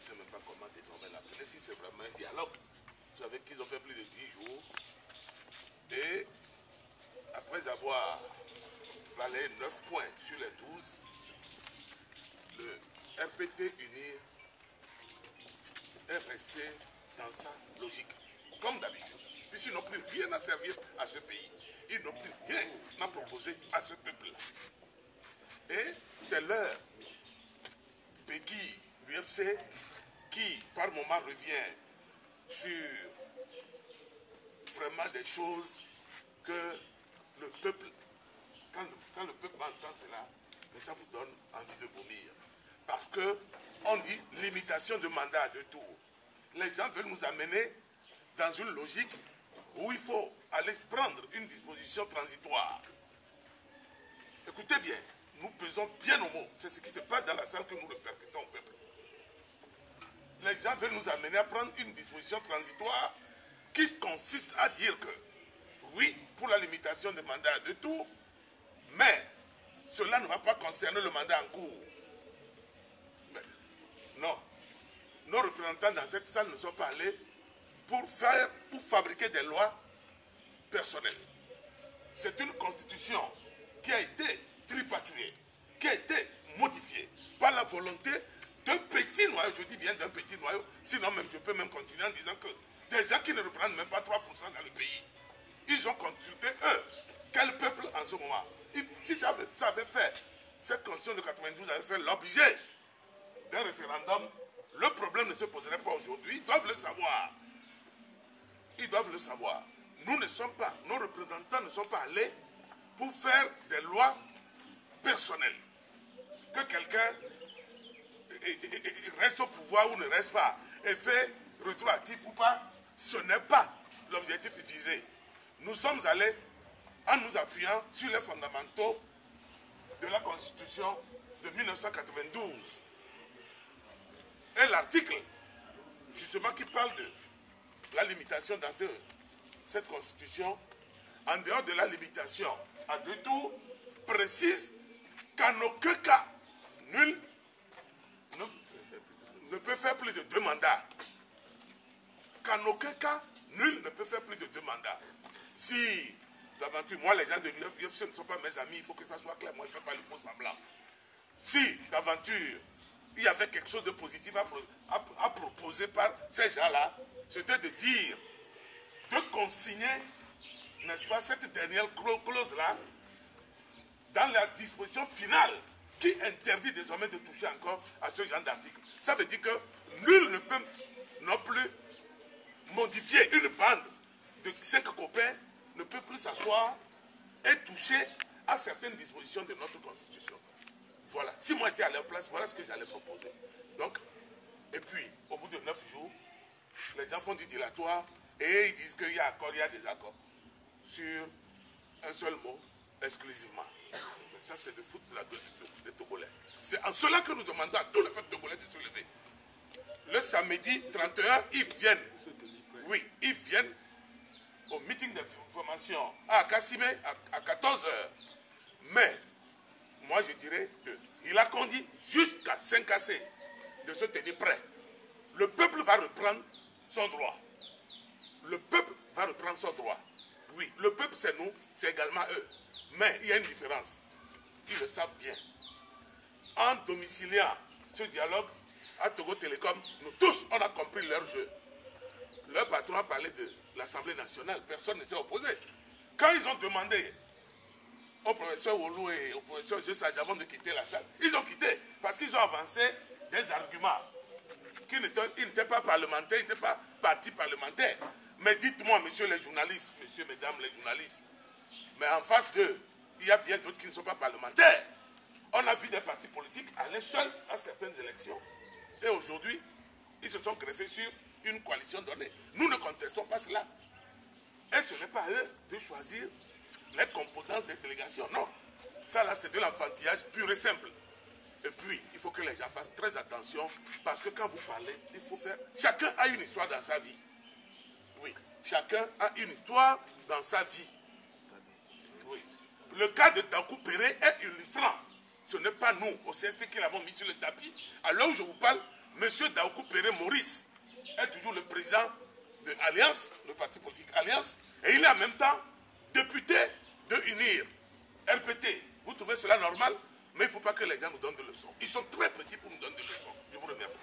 sais même pas comment désormais l'appeler, si c'est vraiment un dialogue. Vous savez qu'ils ont fait plus de 10 jours. Et après avoir balayé 9 points sur les 12, le RPT Unir est resté dans sa logique, comme d'habitude, puisqu'ils n'ont plus rien à servir à ce pays. Ils n'ont plus rien à proposer à ce peuple-là. Et c'est leur béquille, l'UFC, qui par moment revient sur vraiment des choses que le peuple, quand le peuple entend cela, mais ça vous donne envie de vomir. Parce que on dit limitation de mandat à 2 tours. Les gens veulent nous amener dans une logique où il faut aller prendre une disposition transitoire. Écoutez bien, nous pesons bien au mot. C'est ce qui se passe dans la salle que nous répercutons au peuple. Les gens veulent nous amener à prendre une disposition transitoire qui consiste à dire que, oui, pour la limitation des mandats à 2 tours, mais cela ne va pas concerner le mandat en cours. Mais, non. Nos représentants dans cette salle ne sont pas allés pour fabriquer des lois personnelles. C'est une constitution qui a été tripatouillée, qui a été modifiée par la volonté d'un petit noyau, je dis bien d'un petit noyau, sinon même je peux même continuer en disant que des gens qui ne représentent même pas 3% dans le pays, ils ont consulté eux, quel peuple en ce moment. Si ça avait fait, cette constitution de 92 avait fait l'objet d'un référendum, le problème ne se poserait pas aujourd'hui. Ils doivent le savoir. Ils doivent le savoir. Nous ne sommes pas, nos représentants ne sont pas allés pour faire des lois personnelles. Que quelqu'un reste au pouvoir ou ne reste pas, effet rétroactif ou pas, ce n'est pas l'objectif visé. Nous sommes allés en nous appuyant sur les fondamentaux de la Constitution de 1992. Et l'article, justement, qui parle de la limitation dans cette Constitution, en dehors de la limitation à 2 tours, précise qu'en aucun cas, nul ne peut faire plus de 2 mandats. Qu'en aucun cas, nul ne peut faire plus de 2 mandats. Si, d'aventure, moi, les gens de l'UFC ne sont pas mes amis, il faut que ça soit clair, moi, je ne fais pas le faux semblant. Si, d'aventure, il y avait quelque chose de positif à proposer par ces gens-là, c'était de dire, de consigner, n'est-ce pas, cette dernière clause-là, dans la disposition finale, qui interdit désormais de toucher encore à ce genre d'article. Ça veut dire que nul ne peut non plus modifier une bande de 5 copains, ne peut plus s'asseoir et toucher à certaines dispositions de notre Constitution. Voilà. Si moi j'étais à leur place, voilà ce que j'allais proposer. Donc, et puis, au bout de 9 jours, les gens font du dilatoire et ils disent qu'il y a accord, il y a des accords. Sur un seul mot, exclusivement. Mais ça, c'est de foutre de la gueule des Togolais. C'est en cela que nous demandons à tout le peuple togolais de se lever. Le samedi 31, ils viennent. Oui, ils viennent au meeting d'information à Kassimé à 14 h. Mais, moi je dirais, il a conduit jusqu'à 5 AC de se tenir prêt. Le peuple va reprendre son droit. Le peuple va reprendre son droit. Oui, le peuple c'est nous, c'est également eux. Mais il y a une différence. Ils le savent bien. En domiciliant ce dialogue à Togo Télécom, nous tous, on a compris leur jeu. Leur patron a parlé de l'Assemblée nationale. Personne ne s'est opposé. Quand ils ont demandé au professeur Oulou et au professeur Jessage avant de quitter la salle, ils ont quitté parce qu'ils ont avancé des arguments qui n'étaient pas parlementaires, ils n'étaient pas partis parlementaires. Mais dites-moi, messieurs les journalistes, messieurs, mesdames les journalistes, mais en face d'eux, il y a bien d'autres qui ne sont pas parlementaires. On a vu des partis politiques aller seuls à certaines élections. Et aujourd'hui, ils se sont greffés sur une coalition donnée. Nous ne contestons pas cela. Et ce n'est pas à eux de choisir les composantes des délégations. Non. Ça là, c'est de l'enfantillage pur et simple. Et puis, il faut que les gens fassent très attention parce que quand vous parlez, il faut faire... Chacun a une histoire dans sa vie. Oui. Chacun a une histoire dans sa vie. Oui. Le cas de Dankou Péré est illustrant. Ce n'est pas nous, au CST, qui l'avons mis sur le tapis. À l'heure où je vous parle, M. Daoukou Péré Maurice est toujours le président de Alliance, le parti politique Alliance, et il est en même temps député de UNIR, RPT. Vous trouvez cela normal? Mais il ne faut pas que les gens nous donnent des leçons. Ils sont très petits pour nous donner des leçons. Je vous remercie.